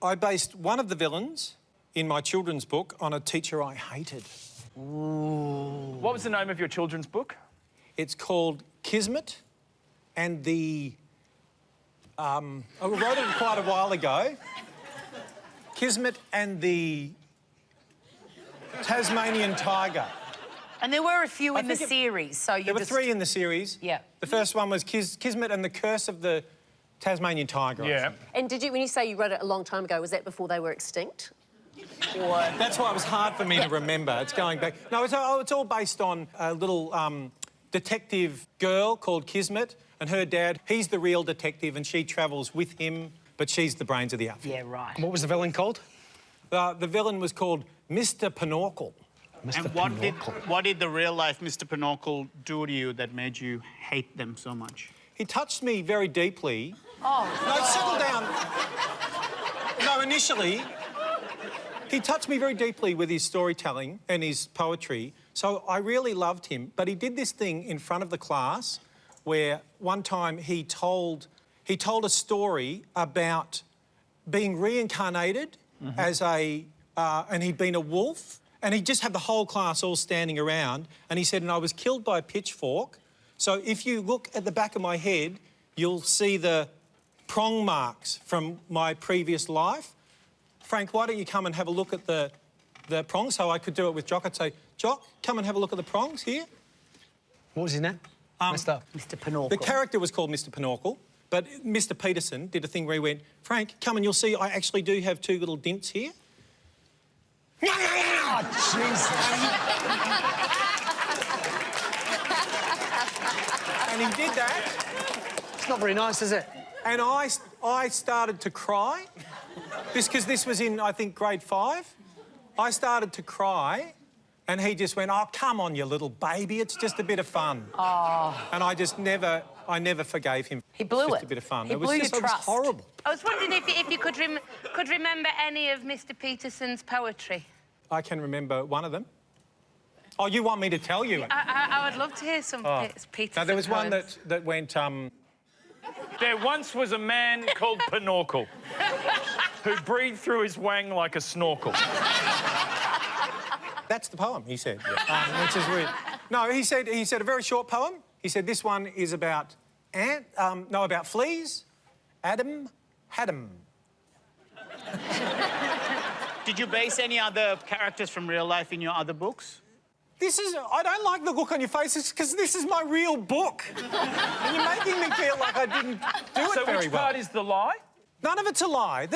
I based one of the villains in my children's book on a teacher I hated. Ooh. What was the name of your children's book? It's called Kismet and the... I wrote it quite a while ago. Kismet and the Tasmanian Tiger. And there were a few in the series, so you There were 3 in the series. Yeah. The first one was Kismet and the Curse of the Tasmanian Tiger. Yeah. And did you, when you say you wrote it a long time ago, was that before they were extinct? Or... That's why it was hard for me to remember. It's going back... No, it's all based on a little detective girl called Kismet, and her dad, he's the real detective and she travels with him, but she's the brains of the outfit. Yeah, right. What was the villain called? The villain was called Mr. Pinochle. And what did the real-life Mr. Pinochle do to you that made you hate them so much? He touched me very deeply. Oh. No, settle down. No, initially, he touched me very deeply with his storytelling and his poetry, so I really loved him. But he did this thing in front of the class where one time he told a story about being reincarnated as a... and he'd been a wolf, and he just had the whole class all standing around, and he said, and I was killed by a pitchfork, so if you look at the back of my head, you'll see the prong marks from my previous life. Frank, why don't you come and have a look at the prongs? So I could do it with Jock. I'd say, Jock, come and have a look at the prongs here. What was his name? Mr. Pinochle. The character was called Mr. Pinochle, but Mr. Peterson did a thing where he went, Frank, come and you'll see I actually do have 2 little dints here. Oh, Jesus. And he did that. It's not very nice, is it? And I started to cry. Because this was in, I think, grade 5. I started to cry, and he just went, oh, come on, you little baby, it's just a bit of fun. Oh. And I never forgave him. He blew it. Just a bit of fun. He blew your trust. It was horrible. I was wondering if you could remember any of Mr. Peterson's poetry. I can remember one of them. Oh, you want me to tell you? I would love to hear some Peterson Now, there was poems. one that went, There once was a man called Pinochle who breathed through his wang like a snorkel. That's the poem, he said. Which is weird. No, he said a very short poem. He said this one is about about fleas. Adam had 'em. Did you base any other characters from real life in your other books? I don't like the look on your faces because this is my real book. And you're making me feel like I didn't do it so very well. which part is the lie? None of it's a lie.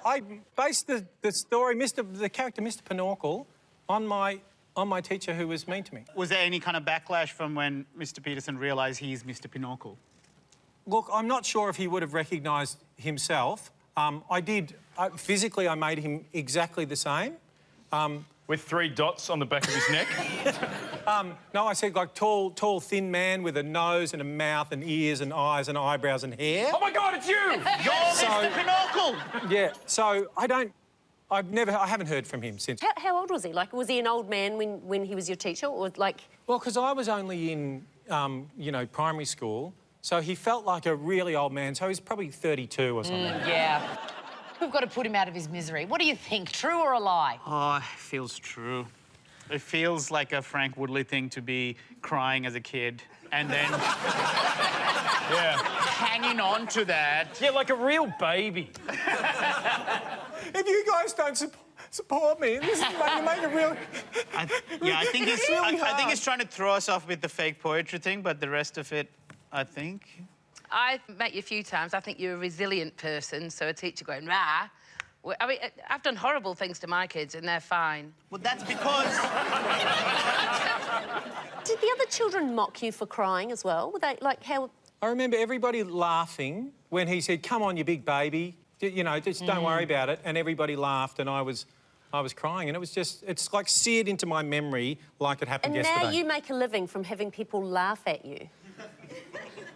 I based the story, the character Mr. Pinochle, on my teacher who was mean to me. Was there any kind of backlash from when Mr. Peterson realised he's Mr. Pinochle? Look, I'm not sure if he would have recognised himself. Physically, I made him exactly the same. With 3 dots on the back of his neck? No, I said, like, tall, thin man with a nose and a mouth and ears and eyes and eyebrows and hair. Oh, my God, it's you! You're Mr. Pinochle! Yeah, so I haven't heard from him since. How old was he? Like, was he an old man when he was your teacher, or like... Well, because I was only in, primary school, so he felt like a really old man, so he's probably 32 or something. Yeah. We've got to put him out of his misery. What do you think, true or a lie? Oh, it feels true. It feels like a Frank Woodley thing to be crying as a kid and then... hanging on to that. Yeah, like a real baby. If you guys don't support me, this is making it real... I think he's really I think he's trying to throw us off with the fake poetry thing, but the rest of it, I think... I've met you a few times. I think you're a resilient person, so a teacher going, rah. I mean, I've done horrible things to my kids, and they're fine. Well, that's because... Did the other children mock you for crying as well? Were they, like, how... I remember everybody laughing when he said, come on, you big baby, just don't worry about it, and everybody laughed, and I was crying, and it's like seared into my memory like it happened yesterday. And now you make a living from having people laugh at you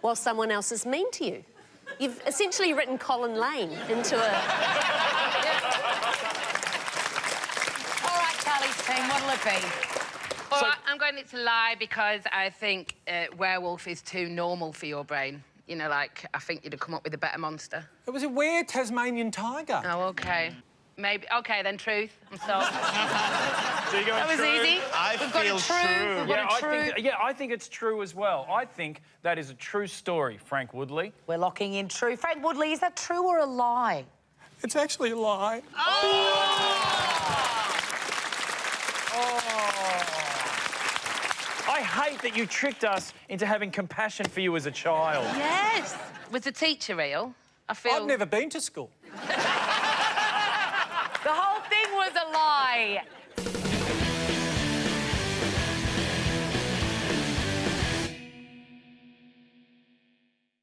while someone else is mean to you. You've essentially written Colin Lane into a... All right, Carly's team, what'll it be? Well, I'm going to lie because I think werewolf is too normal for your brain. You know, like, I think you'd have come up with a better monster. It was a rare Tasmanian tiger. Oh, OK. Maybe... OK, then truth. I'm sorry. So you're going That was true? easy. I We've got feel a true. true. We've got a true. I think it's true as well. I think that is a true story, Frank Woodley. We're locking in true. Frank Woodley, is that true or a lie? It's actually a lie. I hate that you tricked us into having compassion for you as a child. Yes. Was the teacher real? I feel... I've never been to school. The whole thing was a lie.